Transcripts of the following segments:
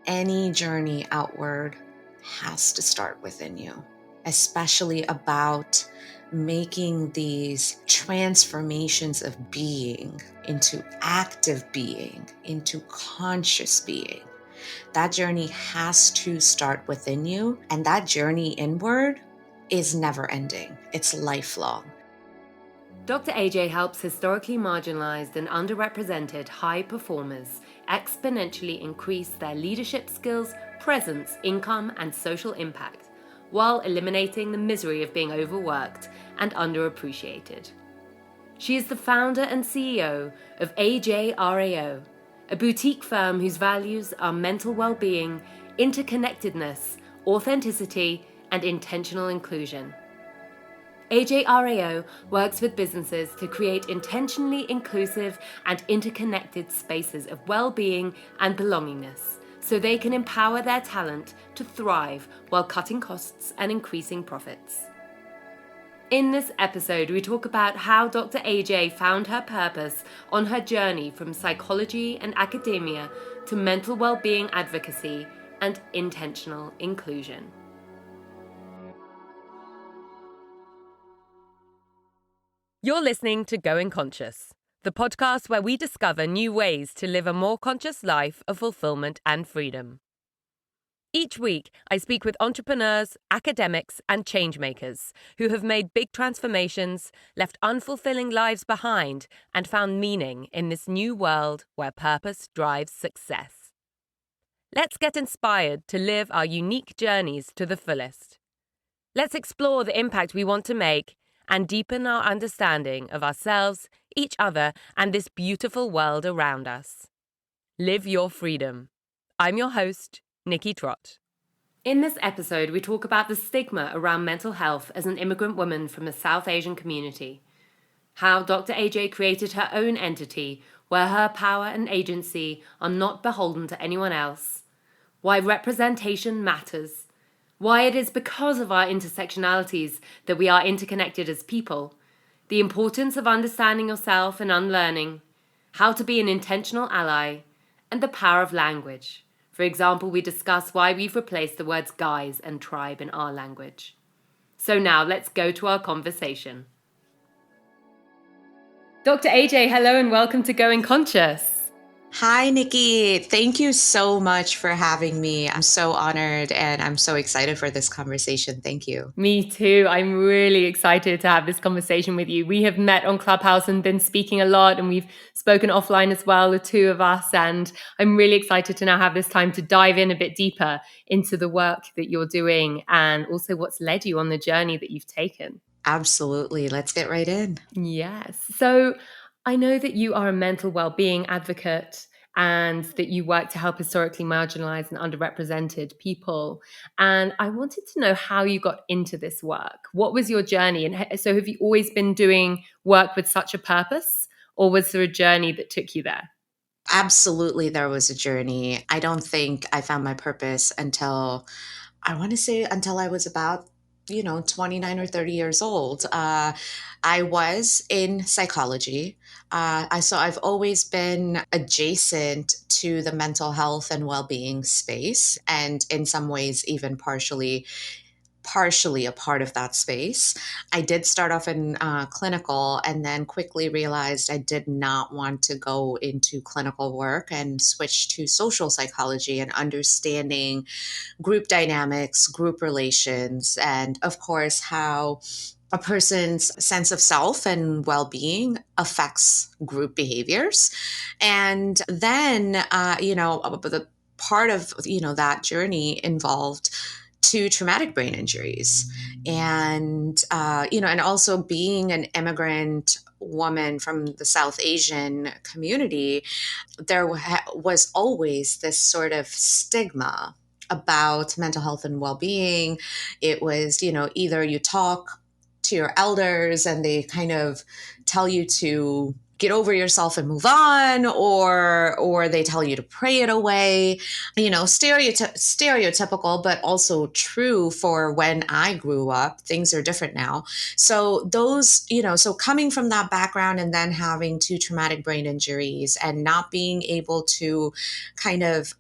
any journey outward has to start within you, especially about making these transformations of being into active being, into conscious being. That journey has to start within you, and that journey inward is never ending. It's lifelong. Dr. AJ helps historically marginalised and underrepresented high performers exponentially increase their leadership skills, presence, income, and social impact, while eliminating the misery of being overworked and underappreciated. She is the founder and CEO of AJRAO, a boutique firm whose values are mental well-being, interconnectedness, authenticity, and intentional inclusion. AJRAO works with businesses to create intentionally inclusive and interconnected spaces of well-being and belongingness, so they can empower their talent to thrive while cutting costs and increasing profits. In this episode, we talk about how Dr. AJ found her purpose on her journey from psychology and academia to mental well-being advocacy and intentional inclusion. You're listening to Going Conscious, the podcast where we discover new ways to live a more conscious life of fulfillment and freedom. Each week, I speak with entrepreneurs, academics, and changemakers who have made big transformations, left unfulfilling lives behind, and found meaning in this new world where purpose drives success. Let's get inspired to live our unique journeys to the fullest. Let's explore the impact we want to make and deepen our understanding of ourselves, each other, and this beautiful world around us. Live your freedom. I'm your host, Nikki Trott. In this episode, we talk about the stigma around mental health as an immigrant woman from a South Asian community, how Dr. AJ created her own entity where her power and agency are not beholden to anyone else, why representation matters, why it is because of our intersectionalities that we are interconnected as people, the importance of understanding yourself and unlearning, how to be an intentional ally, and the power of language. For example, we discuss why we've replaced the words guys and tribe in our language. So now let's go to our conversation. Dr. AJ, hello and welcome to Going Conscious. Hi, Nikki. Thank you so much for having me. I'm so honored and I'm so excited for this conversation. Thank you. Me too. I'm really excited to have this conversation with you. We have met on Clubhouse and been speaking a lot, and we've spoken offline as well, the two of us. And I'm really excited to now have this time to dive in a bit deeper into the work that you're doing and also what's led you on the journey that you've taken. Absolutely. Let's get right in. Yes. So I know that you are a mental well-being advocate and that you work to help historically marginalized and underrepresented people. And I wanted to know how you got into this work. What was your journey? And so have you always been doing work with such a purpose, or was there a journey that took you there? Absolutely, there was a journey. I don't think I found my purpose until I was about 29 or 30 years old. I was in psychology. I've always been adjacent to the mental health and well-being space, and in some ways, even partially a part of that space. I did start off in clinical and then quickly realized I did not want to go into clinical work and switched to social psychology and understanding group dynamics, group relations, and of course, how a person's sense of self and well-being affects group behaviors. And then, the part of, that journey involved two traumatic brain injuries. And, and also being an immigrant woman from the South Asian community, there was always this sort of stigma about mental health and well-being. It was, either you talk to your elders and they kind of tell you to get over yourself and move on, or they tell you to pray it away. Stereotypical, but also true for when I grew up. Things are different now. So so coming from that background and then having two traumatic brain injuries and not being able to kind of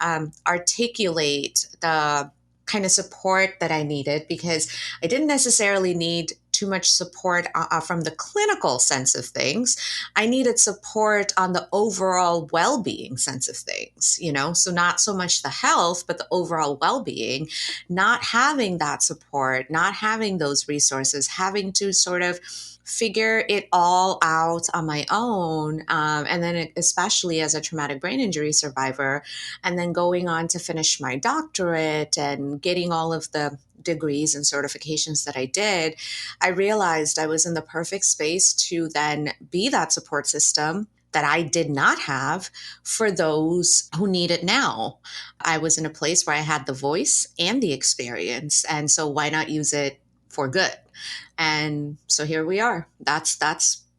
articulate the kind of support that I needed, because I didn't necessarily need too much support from the clinical sense of things. I needed support on the overall well-being sense of things, so not so much the health, but the overall well-being. Not having that support, not having those resources, having to sort of figure it all out on my own. And then, especially as a traumatic brain injury survivor, and then going on to finish my doctorate and getting all of the degrees and certifications that I did, I realized I was in the perfect space to then be that support system that I did not have for those who need it now. I was in a place where I had the voice and the experience. And so why not use it for good? And so here we are. That's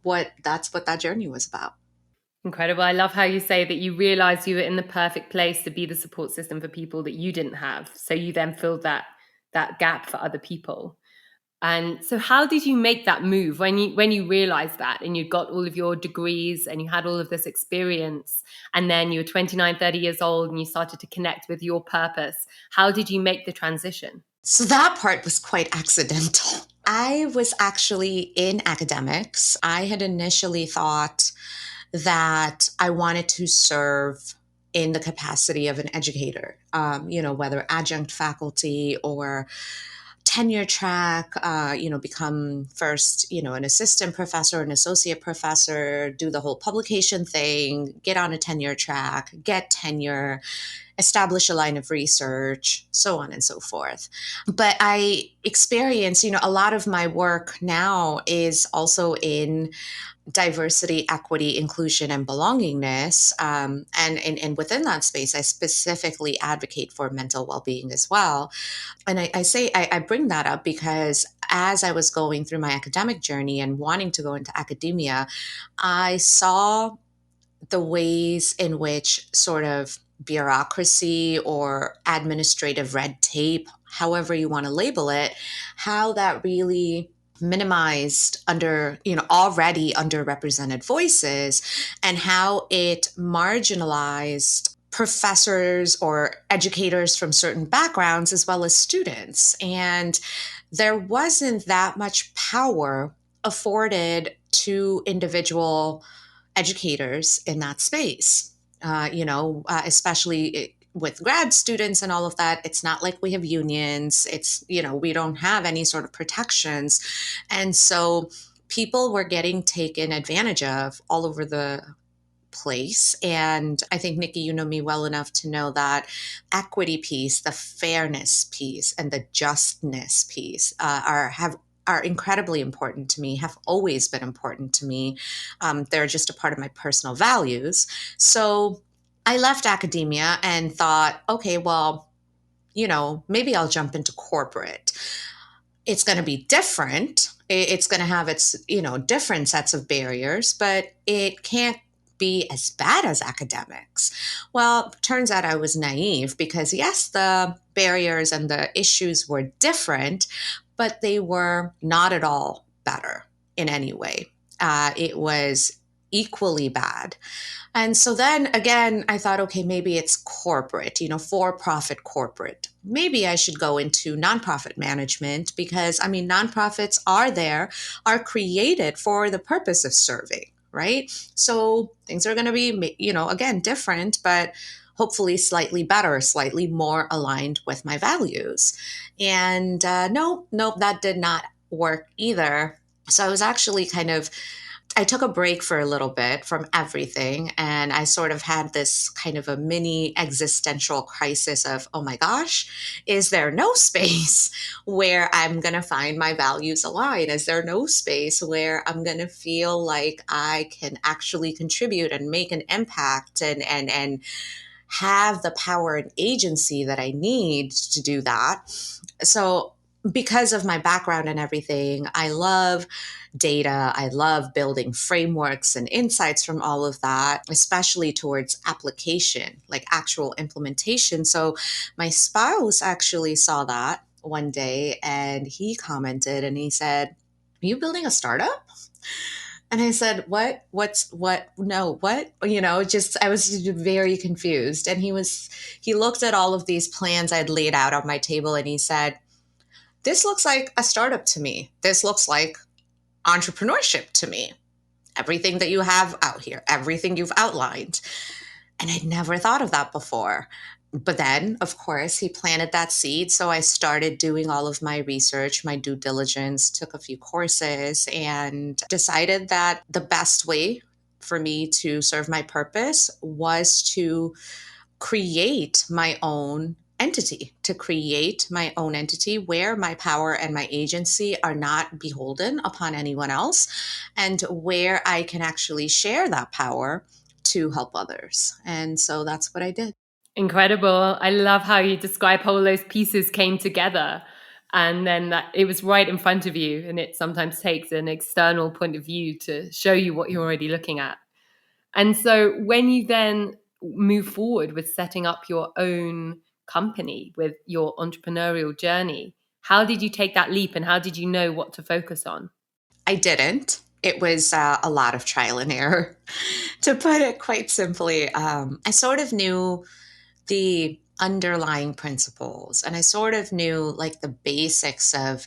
what that journey was about. Incredible. I love how you say that you realized you were in the perfect place to be the support system for people that you didn't have. So you then filled that gap for other people. And so how did you make that move when you realized that and you got all of your degrees and you had all of this experience, and then you were 29, 30 years old and you started to connect with your purpose? How did you make the transition? So that part was quite accidental. I was actually in academics. I had initially thought that I wanted to serve in the capacity of an educator, whether adjunct faculty or tenure track, become first, an assistant professor, an associate professor, do the whole publication thing, get on a tenure track, get tenure, establish a line of research, so on and so forth. But I experience, a lot of my work now is also in diversity, equity, inclusion, and belongingness. And within that space, I specifically advocate for mental well-being as well. And I bring that up because as I was going through my academic journey and wanting to go into academia, I saw the ways in which sort of bureaucracy or administrative red tape, however you want to label it, how that really minimized already underrepresented voices, and how it marginalized professors or educators from certain backgrounds as well as students. And there wasn't that much power afforded to individual educators in that space. Especially with grad students and all of that, it's not like we have unions. We don't have any sort of protections. And so people were getting taken advantage of all over the place. And I think, Nikki, you know me well enough to know that equity piece, the fairness piece, and the justness piece are incredibly important to me, have always been important to me. They're just a part of my personal values. So I left academia and thought, okay, well, maybe I'll jump into corporate. It's going to be different. It's going to have its, different sets of barriers, but it can't be as bad as academics. Well, turns out I was naive because, yes, the barriers and the issues were different, but they were not at all better in any way. It was equally bad. And so then again, I thought, okay, maybe it's corporate, for profit corporate. Maybe I should go into nonprofit management because, nonprofits are created for the purpose of serving, right? So things are going to be, again, different, but hopefully slightly better, slightly more aligned with my values. And no, that did not work either. So I was actually I took a break for a little bit from everything. And I sort of had this kind of a mini existential crisis of, oh my gosh, is there no space where I'm going to find my values align? Is there no space where I'm going to feel like I can actually contribute and make an impact and have the power and agency that I need to do that? So because of my background and everything, I love data. I love building frameworks and insights from all of that, especially towards application, like actual implementation. So my spouse actually saw that one day and he commented and he said, "Are you building a startup?" And I said, "What? What's what? No, what?" Just I was very confused. And he looked at all of these plans I'd laid out on my table and he said, "This looks like a startup to me. This looks like entrepreneurship to me. Everything that you have out here, everything you've outlined." And I'd never thought of that before. But then, of course, he planted that seed. So I started doing all of my research, my due diligence, took a few courses, and decided that the best way for me to serve my purpose was to create my own entity, where my power and my agency are not beholden upon anyone else, and where I can actually share that power to help others. And so that's what I did. Incredible. I love how you describe how all those pieces came together and then that it was right in front of you. And it sometimes takes an external point of view to show you what you're already looking at. And so when you then move forward with setting up your own company with your entrepreneurial journey, how did you take that leap and how did you know what to focus on? I didn't. It was a lot of trial and error, to put it quite simply. I sort of knew the underlying principles and I sort of knew like the basics of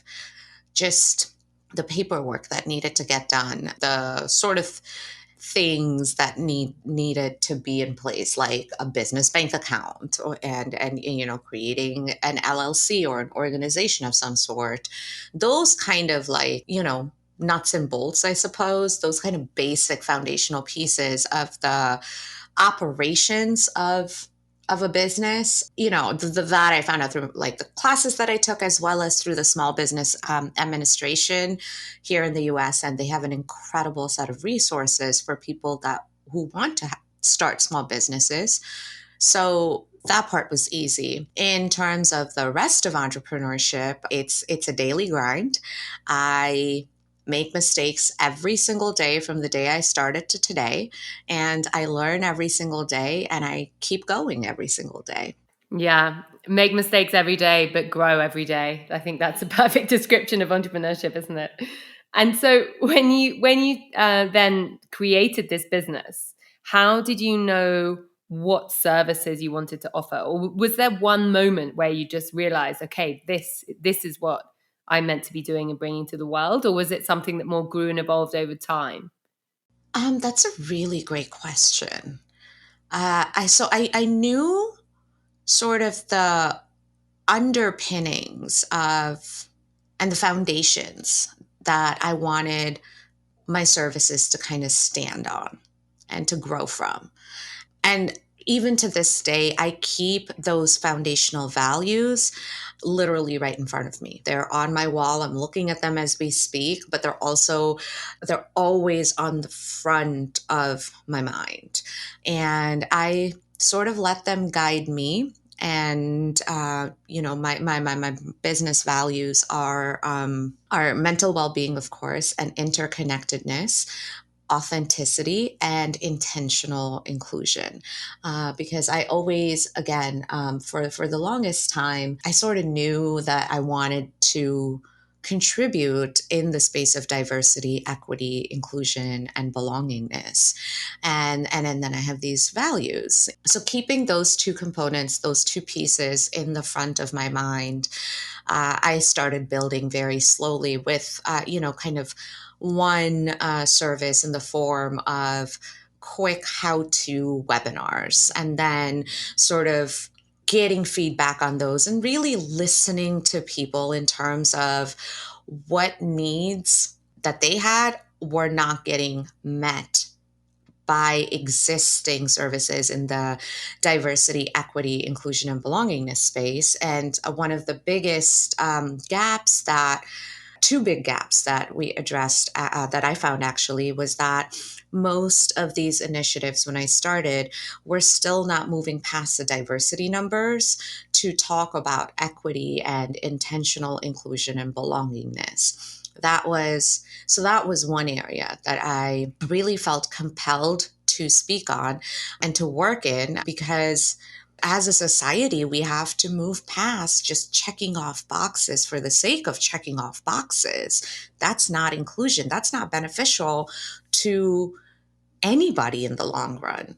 just the paperwork that needed to get done, the sort of things that needed to be in place, like a business bank account, and creating an LLC or an organization of some sort. Those kind of like nuts and bolts, I suppose. Those kind of basic foundational pieces of the operations of a business, that I found out through like the classes that I took, as well as through the small business administration here in the US. And they have an incredible set of resources for people that who want to start small businesses. So that part was easy. In terms of the rest of entrepreneurship, it's a daily grind. I make mistakes every single day from the day I started to today, and I learn every single day and I keep going every single day. Yeah, make mistakes every day, but grow every day. I think that's a perfect description of entrepreneurship, isn't it? And so, when you then created this business, how did you know what services you wanted to offer, or was there one moment where you just realized, okay, this is what I'm meant to be doing and bringing to the world, or was it something that more grew and evolved over time? That's a really great question. I knew sort of the underpinnings of and the foundations that I wanted my services to kind of stand on and to grow from. And even to this day, I keep those foundational values literally right in front of me. They're on my wall. I'm looking at them as we speak, but they're always on the front of my mind. And I sort of let them guide me. And my business values are mental well-being, of course, and interconnectedness, authenticity, and intentional inclusion. Because I always, again, for the longest time, I sort of knew that I wanted to contribute in the space of diversity, equity, inclusion, and belongingness. And then I have these values. So keeping those two components, those two pieces in the front of my mind, I started building very slowly with, kind of one service in the form of quick how to webinars, and then sort of getting feedback on those and really listening to people in terms of what needs that they had were not getting met by existing services in the diversity, equity, inclusion, and belongingness space. And one of the biggest two big gaps that we addressed, that I found actually, was that most of these initiatives, when I started, were still not moving past the diversity numbers to talk about equity and intentional inclusion and belongingness. That was one area that I really felt compelled to speak on and to work in, because as a society, we have to move past just checking off boxes for the sake of checking off boxes. That's not inclusion. That's not beneficial to anybody in the long run.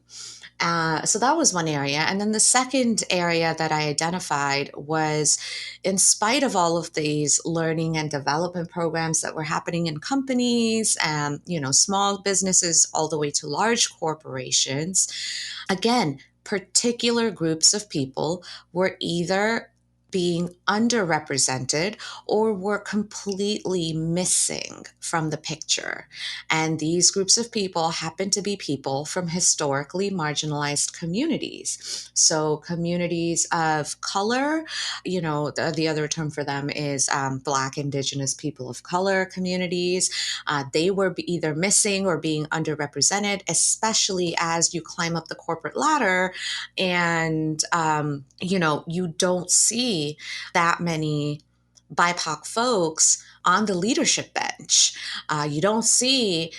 So that was one area. And then the second area that I identified was, in spite of all of these learning and development programs that were happening in companies and, small businesses all the way to large corporations, again, particular groups of people were either being underrepresented or were completely missing from the picture. And these groups of people happen to be people from historically marginalized communities. So, communities of color, the other term for them is Black, Indigenous, people of color communities. They were either missing or being underrepresented, especially as you climb up the corporate ladder and, you don't see that many BIPOC folks on the leadership bench. You don't see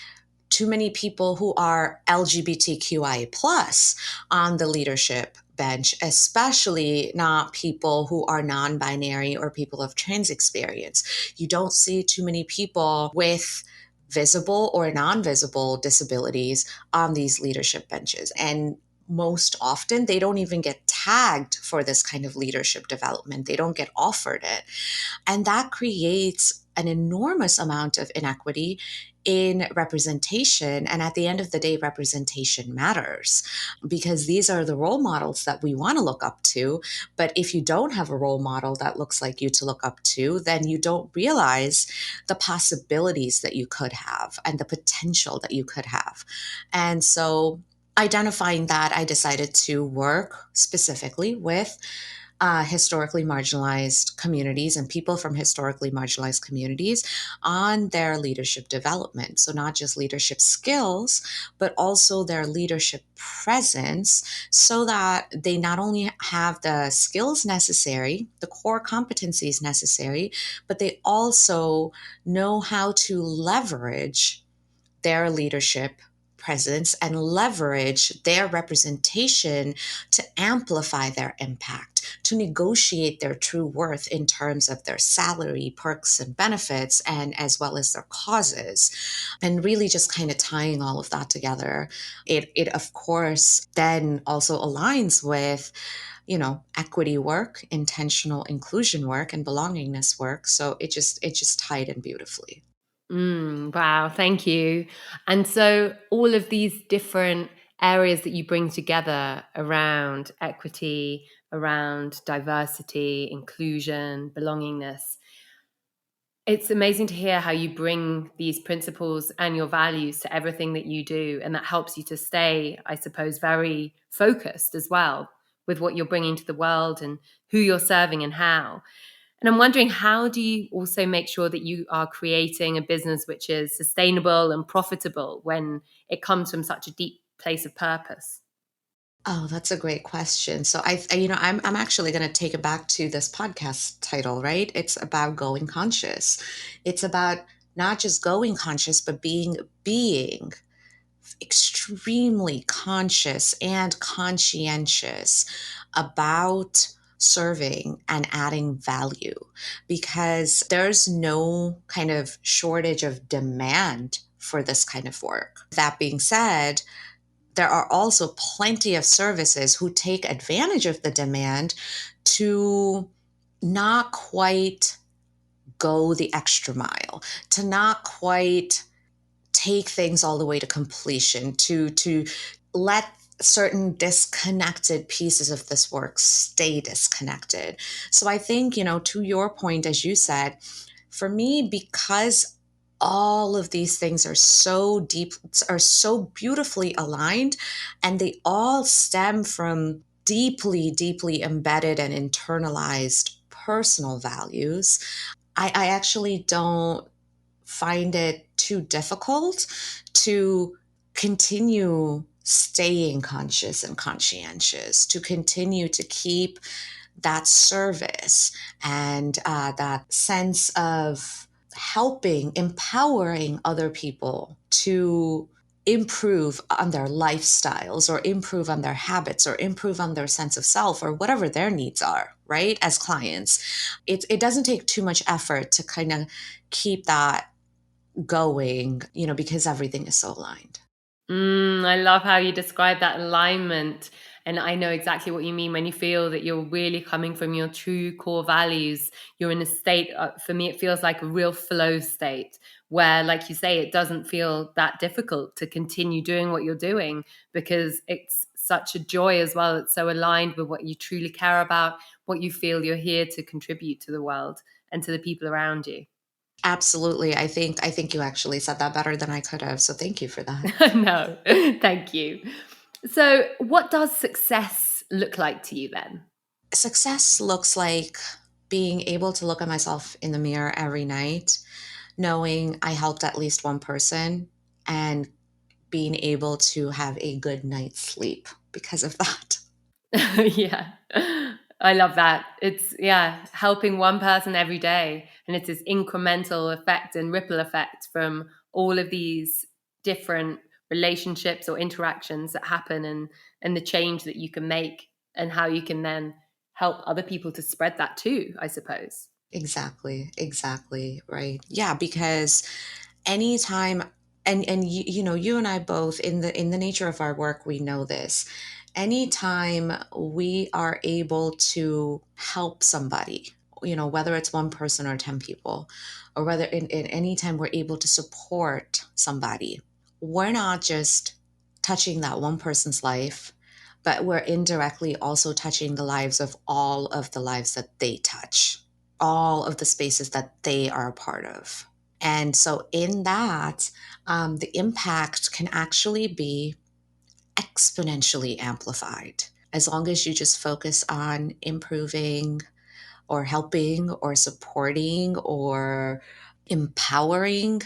too many people who are LGBTQIA plus on the leadership bench, especially not people who are non-binary or people of trans experience. You don't see too many people with visible or non-visible disabilities on these leadership benches. And most often, they don't even get tagged for this kind of leadership development. They don't get offered it. And that creates an enormous amount of inequity in representation. And at the end of the day, representation matters, because these are the role models that we want to look up to. But if you don't have a role model that looks like you to look up to, then you don't realize the possibilities that you could have and the potential that you could have. And so, identifying that, I decided to work specifically with historically marginalized communities and people from historically marginalized communities on their leadership development. So, not just leadership skills, but also their leadership presence, so that they not only have the skills necessary, the core competencies necessary, but they also know how to leverage their leadership presence and leverage their representation to amplify their impact, to negotiate their true worth in terms of their salary, perks, and benefits, and as well as their causes. And really just kind of tying all of that together. It of course then also aligns with equity work, intentional inclusion work, and belongingness work. So it just tied in beautifully. Wow, thank you. And so, all of these different areas that you bring together around equity, around diversity, inclusion, belongingness, it's amazing to hear how you bring these principles and your values to everything that you do. And that helps you to stay, I suppose, very focused as well with what you're bringing to the world and who you're serving and how. And I'm wondering, how do you also make sure that you are creating a business which is sustainable and profitable when it comes from such a deep place of purpose? Oh, that's a great question. So I'm actually going to take it back to this podcast title, right? It's about going conscious. It's about not just going conscious, but being extremely conscious and conscientious about serving and adding value, because there's no kind of shortage of demand for this kind of work. That being said, there are also plenty of services who take advantage of the demand to not quite go the extra mile, to not quite take things all the way to completion, to let certain disconnected pieces of this work stay disconnected. So I think, to your point, as you said, for me, because all of these things are so deep, are so beautifully aligned, and they all stem from deeply, deeply embedded and internalized personal values, I actually don't find it too difficult to continue staying conscious and conscientious, to continue to keep that service and that sense of helping, empowering other people to improve on their lifestyles or improve on their habits or improve on their sense of self or whatever their needs are, right? As clients, it doesn't take too much effort to kind of keep that going, because everything is so aligned. I love how you describe that alignment. And I know exactly what you mean when you feel that you're really coming from your true core values. You're in a state, for me, it feels like a real flow state where, like you say, it doesn't feel that difficult to continue doing what you're doing because it's such a joy as well. It's so aligned with what you truly care about, what you feel you're here to contribute to the world and to the people around you. Absolutely. I think you actually said that better than I could have. So thank you for that. No, thank you. So, what does success look like to you then? Success looks like being able to look at myself in the mirror every night, knowing I helped at least one person and being able to have a good night's sleep because of that. Yeah, I love that. It's, yeah, helping one person every day. And it's this incremental effect and ripple effect from all of these different relationships or interactions that happen and the change that you can make and how you can then help other people to spread that too, I suppose. Exactly, right. Yeah, because anytime, and you and I both, in the nature of our work, we know this. Anytime we are able to help somebody, whether it's one person or 10 people, or whether in any time we're able to support somebody, we're not just touching that one person's life, but we're indirectly also touching the lives of all of the lives that they touch, all of the spaces that they are a part of. And so, in that, the impact can actually be exponentially amplified as long as you just focus on improving or helping or supporting or empowering,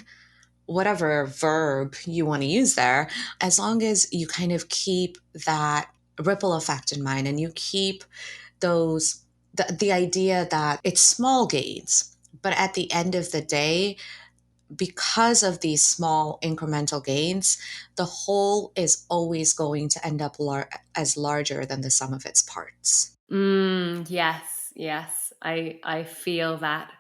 whatever verb you want to use there, as long as you kind of keep that ripple effect in mind and you keep those the idea that it's small gains, but at the end of the day, because of these small incremental gains, the whole is always going to end up as larger than the sum of its parts. Yes, yes. I feel that.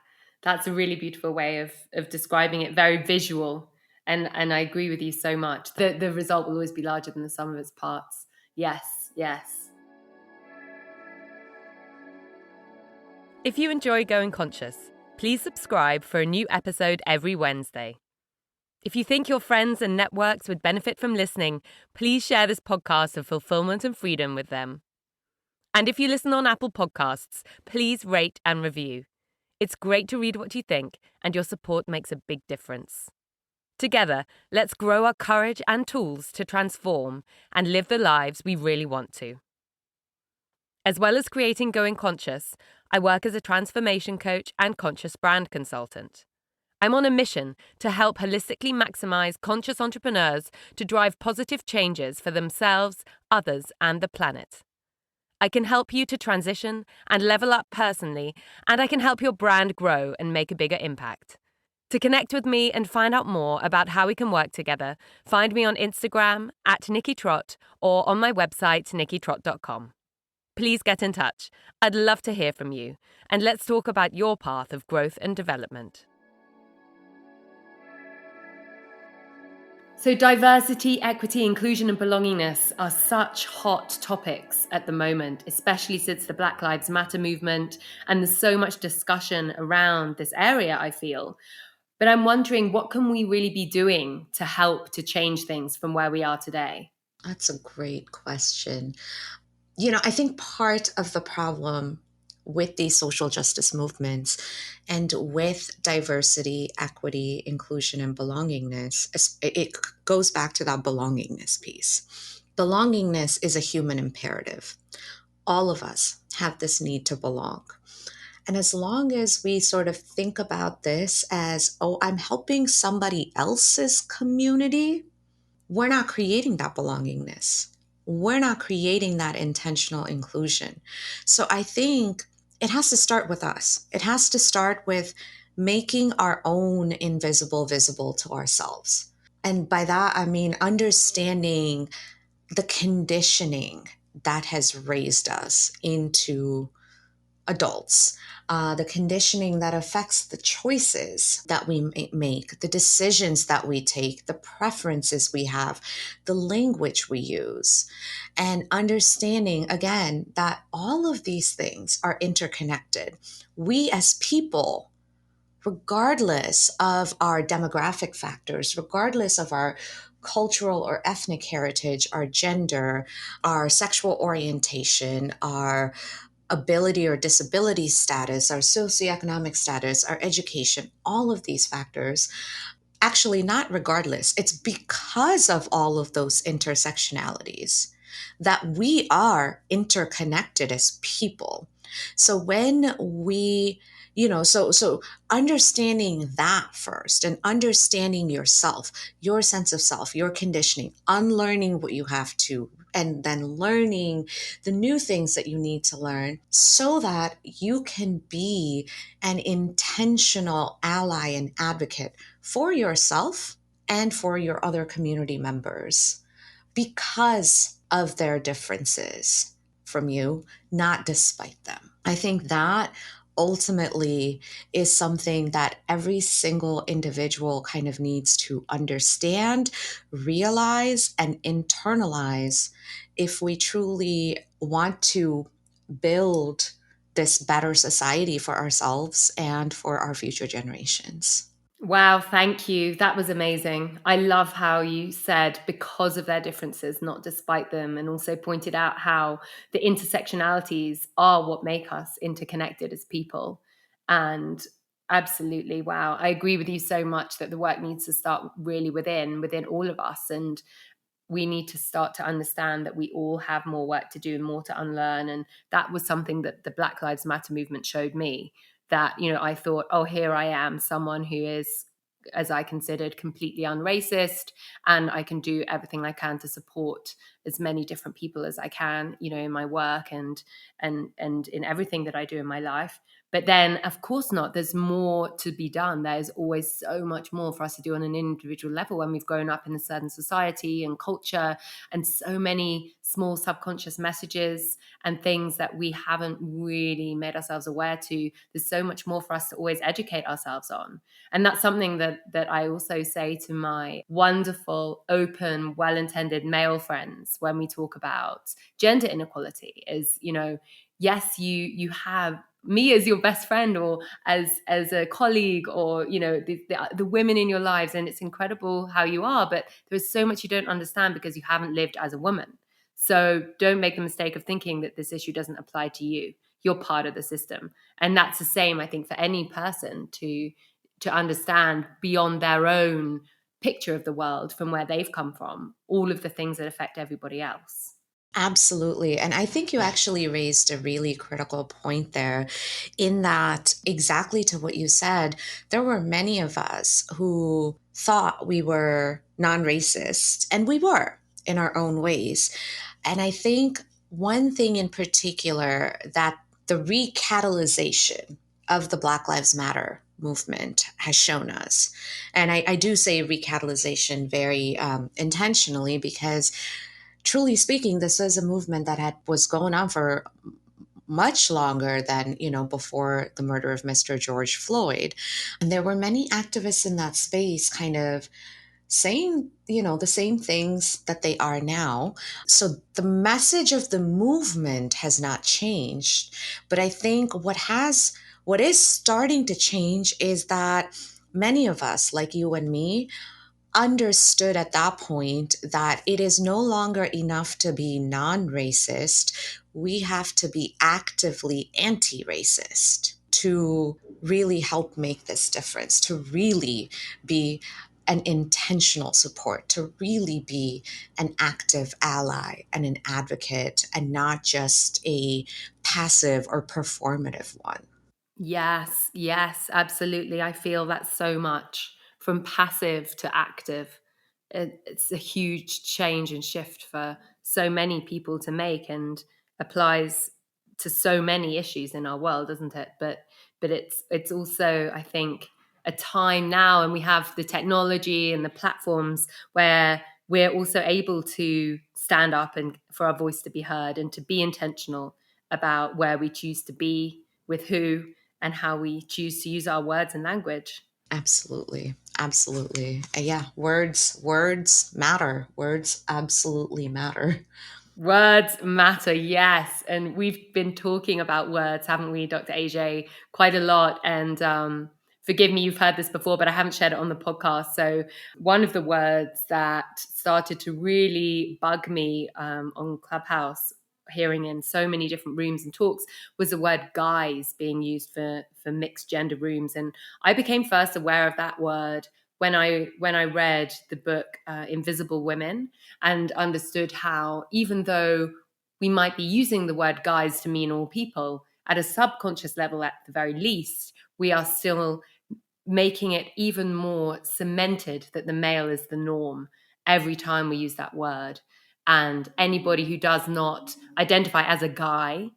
That's a really beautiful way of describing it, very visual. And I agree with you so much. The result will always be larger than the sum of its parts. Yes, yes. If you enjoy Going Conscious, please subscribe for a new episode every Wednesday. If you think your friends and networks would benefit from listening, please share this podcast of fulfillment and freedom with them. And if you listen on Apple Podcasts, please rate and review. It's great to read what you think, and your support makes a big difference. Together, let's grow our courage and tools to transform and live the lives we really want to. As well as creating Going Conscious, I work as a transformation coach and conscious brand consultant. I'm on a mission to help holistically maximize conscious entrepreneurs to drive positive changes for themselves, others, and the planet. I can help you to transition and level up personally, and I can help your brand grow and make a bigger impact. To connect with me and find out more about how we can work together, find me on Instagram @NikkiTrott or on my website, nikkitrott.com. Please get in touch. I'd love to hear from you, and let's talk about your path of growth and development. So diversity, equity, inclusion, and belongingness are such hot topics at the moment, especially since the Black Lives Matter movement, and there's so much discussion around this area, I feel. But I'm wondering, what can we really be doing to help to change things from where we are today? That's a great question. I think part of the problem with these social justice movements and with diversity, equity, inclusion, and belongingness, it goes back to that belongingness piece. Belongingness is a human imperative. All of us have this need to belong. And as long as we sort of think about this as, oh, I'm helping somebody else's community, we're not creating that belongingness. We're not creating that intentional inclusion. So I think it has to start with us. It has to start with making our own invisible visible to ourselves. And by that, I mean understanding the conditioning that has raised us into adults, the conditioning that affects the choices that we make, the decisions that we take, the preferences we have, the language we use, and understanding again that all of these things are interconnected. We as people, regardless of our demographic factors, regardless of our cultural or ethnic heritage, our gender, our sexual orientation, our ability or disability status, our socioeconomic status, our education, all of these factors, actually, not regardless, it's because of all of those intersectionalities that we are interconnected as people. So when we, so understanding that first and understanding yourself, your sense of self, your conditioning, unlearning what you have to, and then learning the new things that you need to learn so that you can be an intentional ally and advocate for yourself and for your other community members because of their differences from you, not despite them. I think that ultimately is something that every single individual kind of needs to understand, realize, and internalize if we truly want to build this better society for ourselves and for our future generations. Wow, thank you. That was amazing. I love how you said because of their differences, not despite them, and also pointed out how the intersectionalities are what make us interconnected as people. And absolutely, wow. I agree with you so much that the work needs to start really within all of us. And we need to start to understand that we all have more work to do and more to unlearn. And that was something that the Black Lives Matter movement showed me, that, I thought, oh, here I am, someone who is, as I considered, completely unracist, and I can do everything I can to support as many different people as I can, in my work and in everything that I do in my life. But then, of course not. There's more to be done. There's always so much more for us to do on an individual level when we've grown up in a certain society and culture, and so many small subconscious messages and things that we haven't really made ourselves aware to. There's so much more for us to always educate ourselves on. And that's something that I also say to my wonderful, open, well-intended male friends when we talk about gender inequality is, yes, you have me as your best friend or as a colleague, or the women in your lives, and it's incredible how you are, but there's so much you don't understand because you haven't lived as a woman. So don't make the mistake of thinking that this issue doesn't apply to you. You're part of the system, and that's the same, I think, for any person to understand beyond their own picture of the world from where they've come from, all of the things that affect everybody else. Absolutely. And I think you actually raised a really critical point there, in that, exactly to what you said, there were many of us who thought we were non racist, and we were in our own ways. And I think one thing in particular that the recatalyzation of the Black Lives Matter movement has shown us, and I do say recatalyzation very intentionally, because truly speaking, this is a movement that was going on for much longer than, before the murder of Mr. George Floyd. And there were many activists in that space kind of saying, the same things that they are now. So the message of the movement has not changed. But I think what is starting to change is that many of us, like you and me, understood at that point that it is no longer enough to be non racist. We have to be actively anti racist to really help make this difference, to really be an intentional support, to really be an active ally and an advocate, and not just a passive or performative one. Yes, yes, absolutely. I feel that so much, from passive to active. It's a huge change and shift for so many people to make, and applies to so many issues in our world, doesn't it? But it's also, I think, a time now, and we have the technology and the platforms where we're also able to stand up and for our voice to be heard and to be intentional about where we choose to be, with who, and how we choose to use our words and language. Absolutely. Absolutely. Yeah, words matter. Words absolutely matter. Words matter, yes. And we've been talking about words, haven't we, Dr. AJ, quite a lot. And forgive me, you've heard this before, but I haven't shared it on the podcast. So one of the words that started to really bug me on Clubhouse, hearing in so many different rooms and talks, was the word guys being used for mixed gender rooms. And I became first aware of that word when I read the book Invisible Women, and understood how, even though we might be using the word guys to mean all people, at a subconscious level, at the very least, we are still making it even more cemented that the male is the norm every time we use that word. And anybody who does not identify as a guy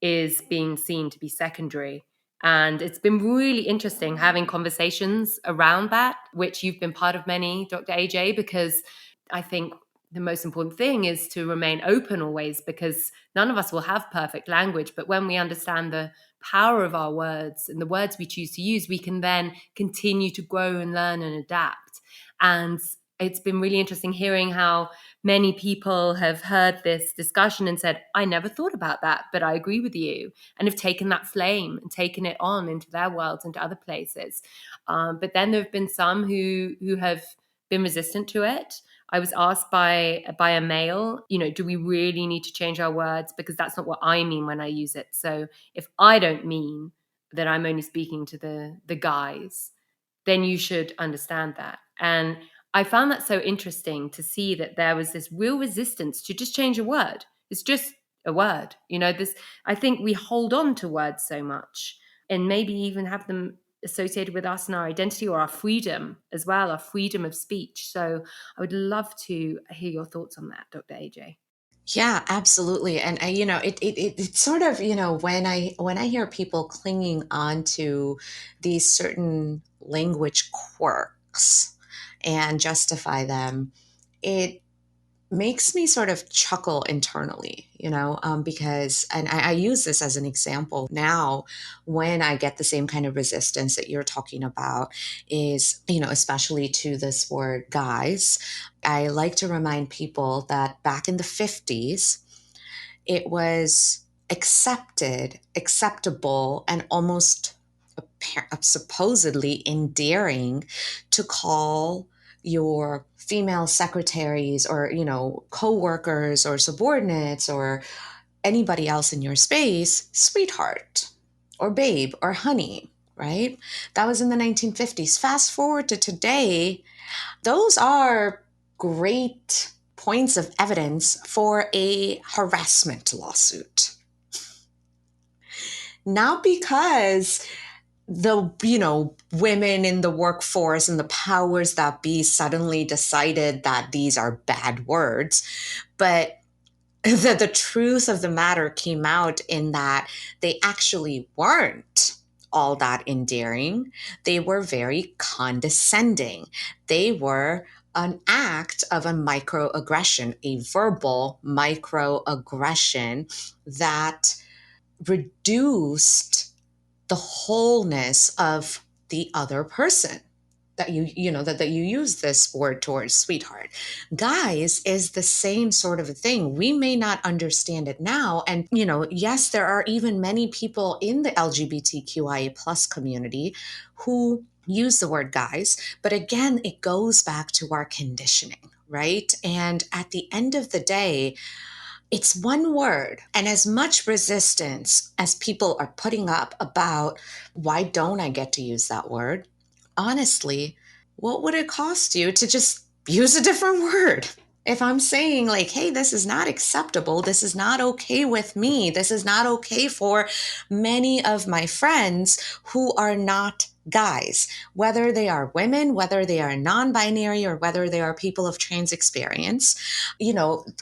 is being seen to be secondary. And it's been really interesting having conversations around that, which you've been part of many, Dr. AJ, because I think the most important thing is to remain open always, because none of us will have perfect language. But when we understand the power of our words and the words we choose to use, we can then continue to grow and learn and adapt. And it's been really interesting hearing how many people have heard this discussion and said, I never thought about that, but I agree with you, and have taken that flame and taken it on into their worlds, into other places. But then there have been some who have been resistant to it. I was asked by a male, do we really need to change our words? Because that's not what I mean when I use it. So if I don't mean that I'm only speaking to the guys, then you should understand that. And I found that so interesting to see that there was this real resistance to just change a word. It's just a word. This, I think we hold on to words so much, and maybe even have them associated with us and our identity, or our freedom as well, our freedom of speech. So I would love to hear your thoughts on that, Dr. AJ. Yeah, absolutely. And it's sort of, when I hear people clinging on to these certain language quirks and justify them, it makes me sort of chuckle internally, because, and I use this as an example now when I get the same kind of resistance that you're talking about, is, especially to this word guys. I like to remind people that back in the 50s, it was acceptable, and almost supposedly endearing to call your female secretaries, or co-workers or subordinates or anybody else in your space sweetheart or babe or honey, right? That was in the 1950s. Fast forward to today, those are great points of evidence for a harassment lawsuit. Not because the women in the workforce and the powers that be suddenly decided that these are bad words, but that the truth of the matter came out in that they actually weren't all that endearing. They were very condescending. They were an act of a microaggression, a verbal microaggression that reduced the wholeness of the other person, that that you use this word towards, sweetheart. Guys is the same sort of a thing. We may not understand it now, and yes, there are even many people in the LGBTQIA plus community who use the word guys, but again, it goes back to our conditioning, right? And at the end of the day, it's one word. And as much resistance as people are putting up about why don't I get to use that word, honestly, what would it cost you to just use a different word? If I'm saying, like, hey, this is not acceptable, this is not okay with me, this is not okay for many of my friends who are not guys, whether they are women, whether they are non-binary, or whether they are people of trans experience,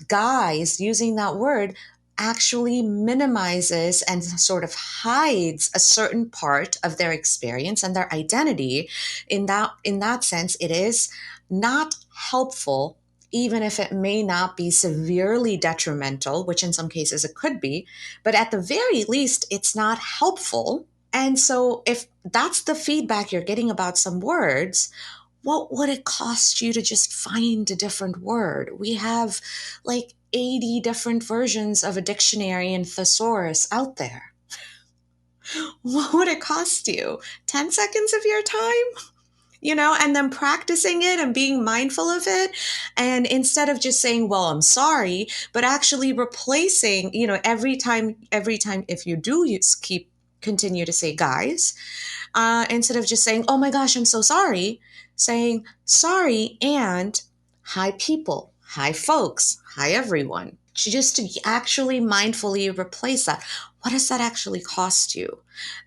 guys using that word actually minimizes and sort of hides a certain part of their experience and their identity. In that sense, it is not helpful, even if it may not be severely detrimental, which in some cases it could be, but at the very least, it's not helpful. And so, if that's the feedback you're getting about some words, what would it cost you to just find a different word? We have like 80 different versions of a dictionary and thesaurus out there. What would it cost you? 10 seconds of your time? And then practicing it and being mindful of it. And instead of just saying, well, I'm sorry, but actually replacing, every time if you do continue to say guys, instead of just saying, oh my gosh, I'm so sorry, saying sorry and hi people, hi folks, hi everyone. Just to actually mindfully replace that. What does that actually cost you?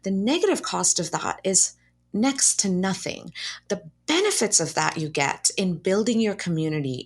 The negative cost of that is next to nothing. The benefits of that you get in building your community,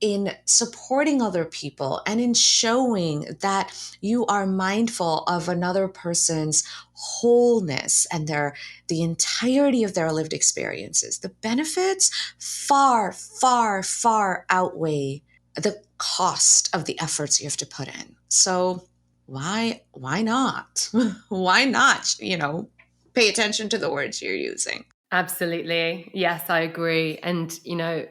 in supporting other people, and in showing that you are mindful of another person's wholeness and the entirety of their lived experiences. The benefits far, far, far outweigh the cost of the efforts you have to put in. So why not? Why not, pay attention to the words you're using? Absolutely. Yes, I agree. And,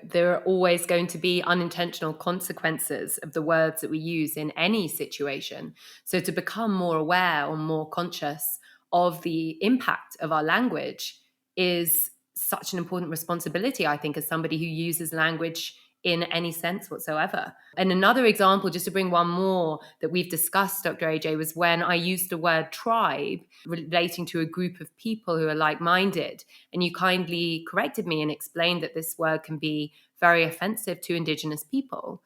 there are always going to be unintentional consequences of the words that we use in any situation. So to become more aware or more conscious of the impact of our language is such an important responsibility, I think, as somebody who uses language in any sense whatsoever. And another example, just to bring one more that we've discussed, Dr. AJ, was when I used the word tribe relating to a group of people who are like-minded. And you kindly corrected me and explained that this word can be very offensive to Indigenous people.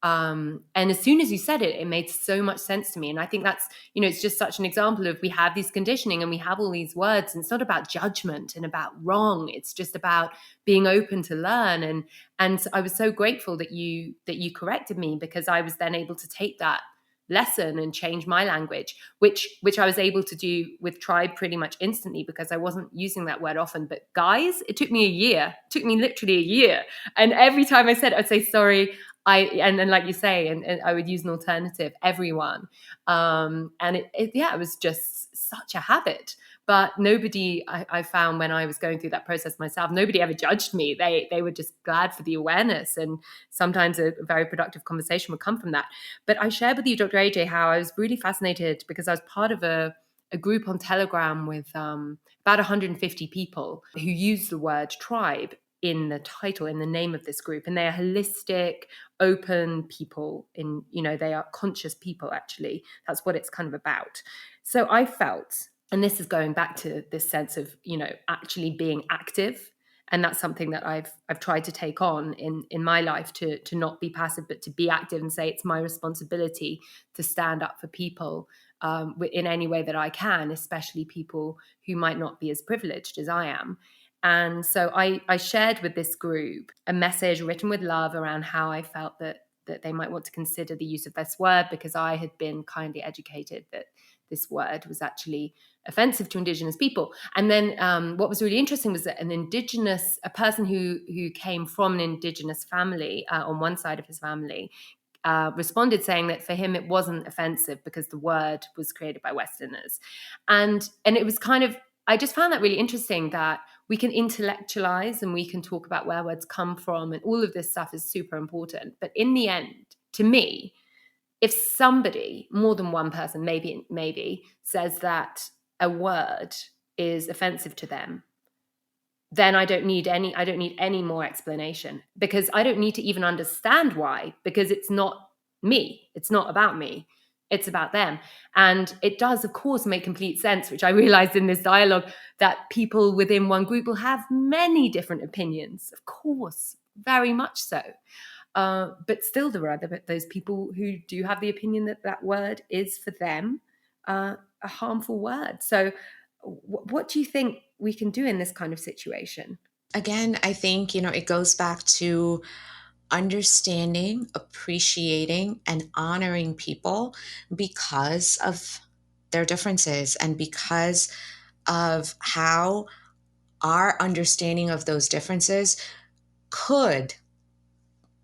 And as soon as you said it, it made so much sense to me. And I think that's, it's just such an example of we have this conditioning and we have all these words. And it's not about judgment and about wrong. It's just about being open to learn. And I was so grateful that you corrected me, because I was then able to take that lesson and change my language, which I was able to do with tribe pretty much instantly, because I wasn't using that word often. But guys, it took me a year. It took me literally a year. And every time I said it, I'd say sorry. And then, like you say, and I would use an alternative, everyone. And it was just such a habit. But nobody, I found when I was going through that process myself, nobody ever judged me. They were just glad for the awareness. And sometimes a very productive conversation would come from that. But I shared with you, Dr. AJ, how I was really fascinated because I was part of a group on Telegram with about 150 people who use the word tribe in the title, in the name of this group. And they are holistic, open people they are conscious people, actually. That's what it's kind of about. So I felt, and this is going back to this sense of, actually being active. And that's something that I've tried to take on in my life, to not be passive, but to be active and say it's my responsibility to stand up for people in any way that I can, especially people who might not be as privileged as I am. And so I shared with this group a message written with love around how I felt that they might want to consider the use of this word, because I had been kindly educated that this word was actually offensive to Indigenous people. And then what was really interesting was that a person who came from an Indigenous family, on one side of his family, responded saying that for him it wasn't offensive because the word was created by Westerners. And it was kind of, I just found that really interesting, that we can intellectualize and we can talk about where words come from, and all of this stuff is super important. But in the end, to me, if somebody, more than one person, maybe says that a word is offensive to them, then I don't need any more explanation, because I don't need to even understand why, because it's not me. It's not about me. It's about them. And it does, of course, make complete sense, which I realized in this dialogue, that people within one group will have many different opinions, of course, very much so. But still, there are those people who do have the opinion that that word is for them a harmful word. So what do you think we can do in this kind of situation? Again, I think, it goes back to understanding, appreciating, and honoring people because of their differences and because of how our understanding of those differences could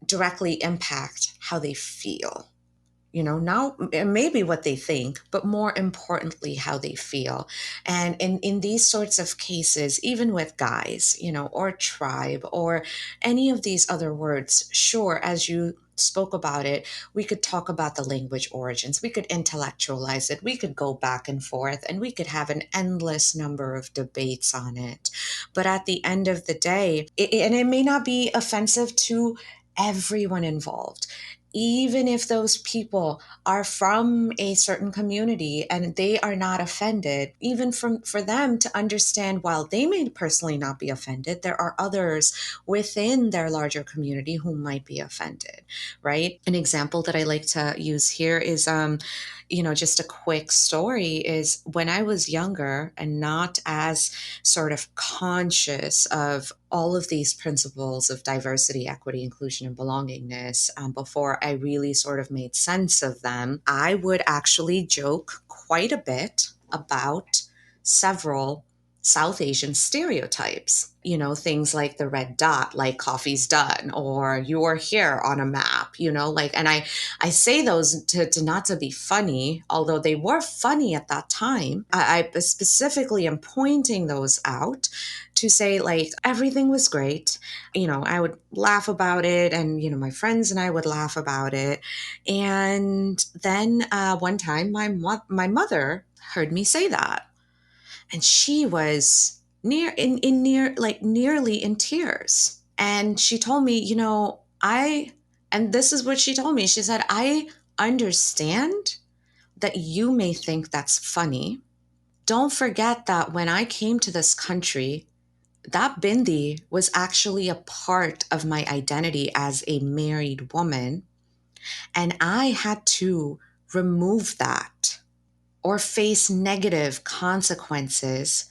directly impact how they feel. Now maybe what they think, but more importantly, how they feel. And in these sorts of cases, even with guys, or tribe or any of these other words, sure, as you spoke about it, we could talk about the language origins, we could intellectualize it, we could go back and forth, and we could have an endless number of debates on it. But at the end of the day, and it may not be offensive to everyone involved, even if those people are from a certain community and they are not offended, even for them to understand, while they may personally not be offended, there are others within their larger community who might be offended, right? An example that I like to use here is just a quick story is when I was younger and not as sort of conscious of all of these principles of diversity, equity, inclusion, and belongingness, before I really sort of made sense of them, I would actually joke quite a bit about several South Asian stereotypes, things like the red dot, like coffee's done, or you're here on a map, and I say those to not to be funny, although they were funny at that time. I specifically am pointing those out to say, like, everything was great. I would laugh about it, and my friends and I would laugh about it. And then one time my mother heard me say that, and she was nearly in tears, and she told me, and this is what she told me. She said, I understand that you may think that's funny. Don't forget that when I came to this country, that bindi was actually a part of my identity as a married woman, and I had to remove that or face negative consequences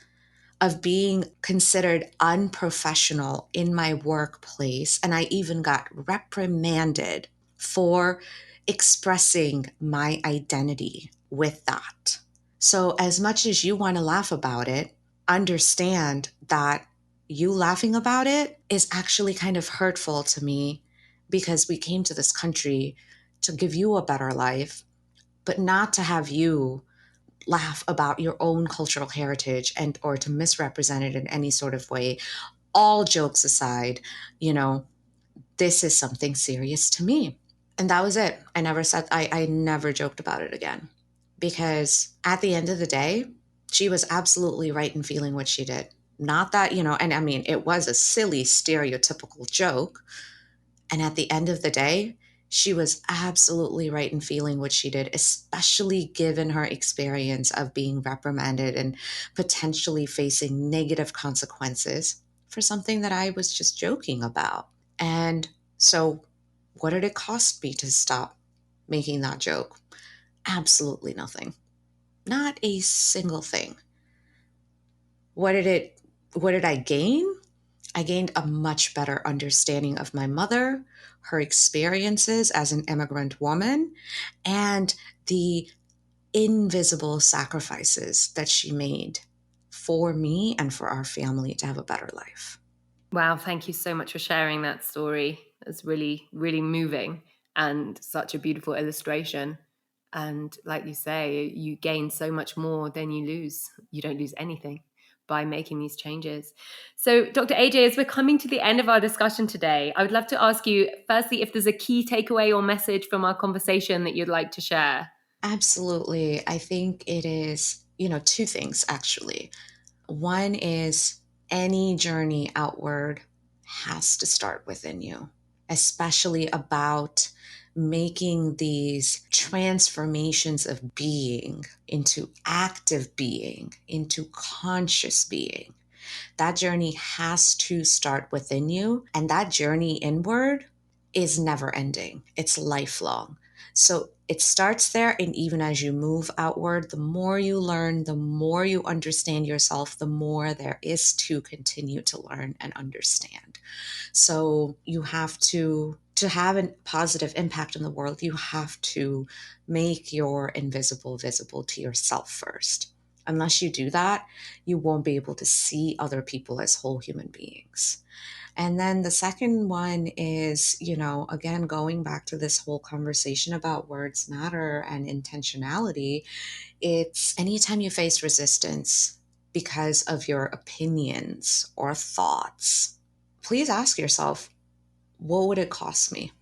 of being considered unprofessional in my workplace. And I even got reprimanded for expressing my identity with that. So, as much as you want to laugh about it, understand that you laughing about it is actually kind of hurtful to me, because we came to this country to give you a better life, but not to have you laugh about your own cultural heritage and or to misrepresent it in any sort of way. All jokes aside, you know this is something serious to me. And that was it. I never joked about it again, because at the end of the day, she was absolutely right in feeling what she did. Not that, and I mean, it was a silly stereotypical joke, and at the end of the day, she was absolutely right in feeling what she did, especially given her experience of being reprimanded and potentially facing negative consequences for something that I was just joking about. And so, what did it cost me to stop making that joke? Absolutely nothing. Not a single thing. What did it what did I gain? I gained a much better understanding of my mother, her experiences as an immigrant woman, and the invisible sacrifices that she made for me and for our family to have a better life. Wow, thank you so much for sharing that story. It's really, really moving and such a beautiful illustration. And like you say, you gain so much more than you lose. You don't lose anything by making these changes. So, Dr. AJ, as we're coming to the end of our discussion today, I would love to ask you, firstly, if there's a key takeaway or message from our conversation that you'd like to share. Absolutely. I think it is, two things actually. One is, any journey outward has to start within you, especially about making these transformations of being into active being, into conscious being. That journey has to start within you, and that journey inward is never ending. It's lifelong. So it starts there, and even as you move outward, the more you learn, the more you understand yourself, the more there is to continue to learn and understand. So you have to To have a positive impact in the world, you have to make your invisible visible to yourself first. Unless you do that, you won't be able to see other people as whole human beings. And then the second one is, again, going back to this whole conversation about words matter and intentionality, it's anytime you face resistance because of your opinions or thoughts, please ask yourself, what would it cost me?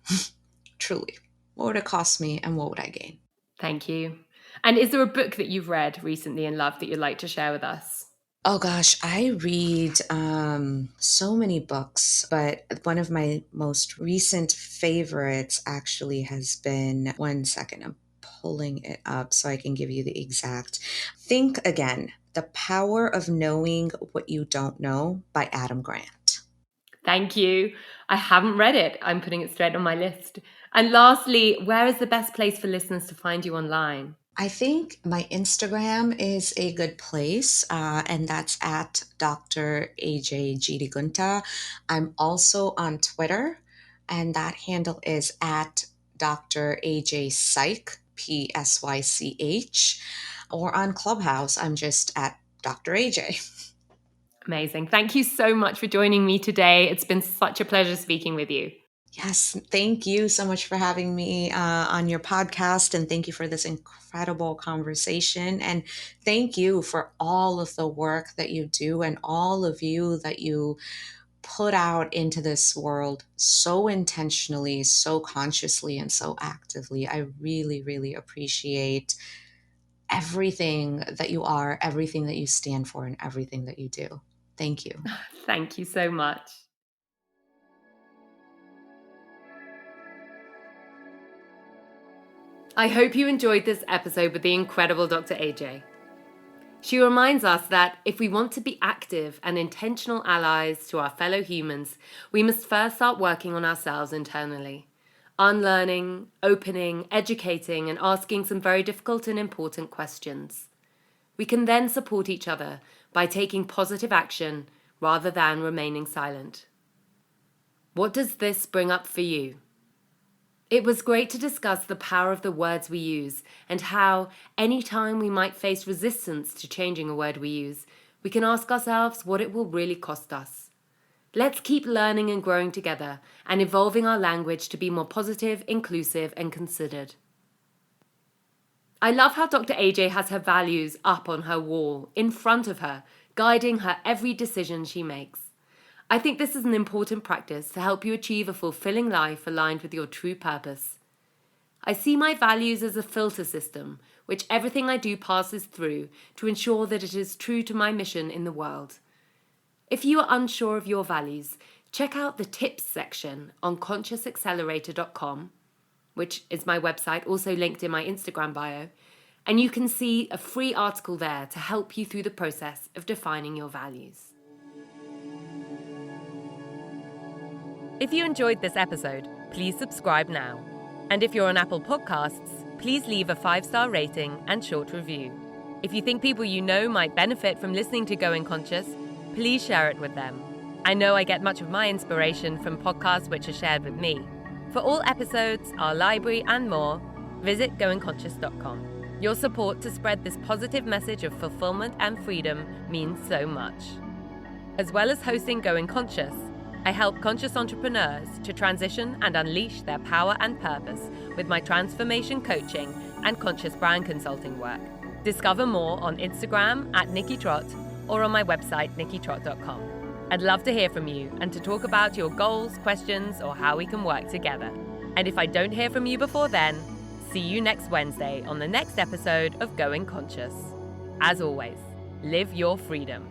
Truly, what would it cost me and what would I gain? Thank you. And is there a book that you've read recently and loved that you'd like to share with us? Oh gosh, I read so many books, but one of my most recent favorites actually has been, one second, I'm pulling it up so I can give you the exact. Think Again, The Power of Knowing What You Don't Know by Adam Grant. Thank you. I haven't read it. I'm putting it straight on my list. And lastly, where is the best place for listeners to find you online? I think my Instagram is a good place, and that's at Dr. AJ Jeedigunta. I'm also on Twitter, and that handle is at Dr. AJ Psych, PSYCH, or on Clubhouse, I'm just at Dr. AJ. Amazing. Thank you so much for joining me today. It's been such a pleasure speaking with you. Yes, thank you so much for having me on your podcast, and thank you for this incredible conversation. And thank you for all of the work that you do and all of you that you put out into this world so intentionally, so consciously, and so actively. I really, really appreciate everything that you are, everything that you stand for, and everything that you do. Thank you. Thank you so much. I hope you enjoyed this episode with the incredible Dr. AJ. She reminds us that if we want to be active and intentional allies to our fellow humans, we must first start working on ourselves internally, unlearning, opening, educating, and asking some very difficult and important questions. We can then support each other by taking positive action rather than remaining silent. What does this bring up for you? It was great to discuss the power of the words we use and how, any time we might face resistance to changing a word we use, we can ask ourselves what it will really cost us. Let's keep learning and growing together and evolving our language to be more positive, inclusive, and considered. I love how Dr. AJ has her values up on her wall, in front of her, guiding her every decision she makes. I think this is an important practice to help you achieve a fulfilling life aligned with your true purpose. I see my values as a filter system, which everything I do passes through to ensure that it is true to my mission in the world. If you are unsure of your values, check out the tips section on consciousaccelerator.com, which is my website, also linked in my Instagram bio, and you can see a free article there to help you through the process of defining your values. If you enjoyed this episode, please subscribe now. And if you're on Apple Podcasts, please leave a 5-star rating and short review. If you think people you know might benefit from listening to Going Conscious, please share it with them. I know I get much of my inspiration from podcasts which are shared with me. For all episodes, our library, and more, visit goingconscious.com. Your support to spread this positive message of fulfillment and freedom means so much. As well as hosting Going Conscious, I help conscious entrepreneurs to transition and unleash their power and purpose with my transformation coaching and conscious brand consulting work. Discover more on Instagram at Nikki Trott or on my website, nikkitrott.com. I'd love to hear from you and to talk about your goals, questions, or how we can work together. And if I don't hear from you before then, see you next Wednesday on the next episode of Going Conscious. As always, live your freedom.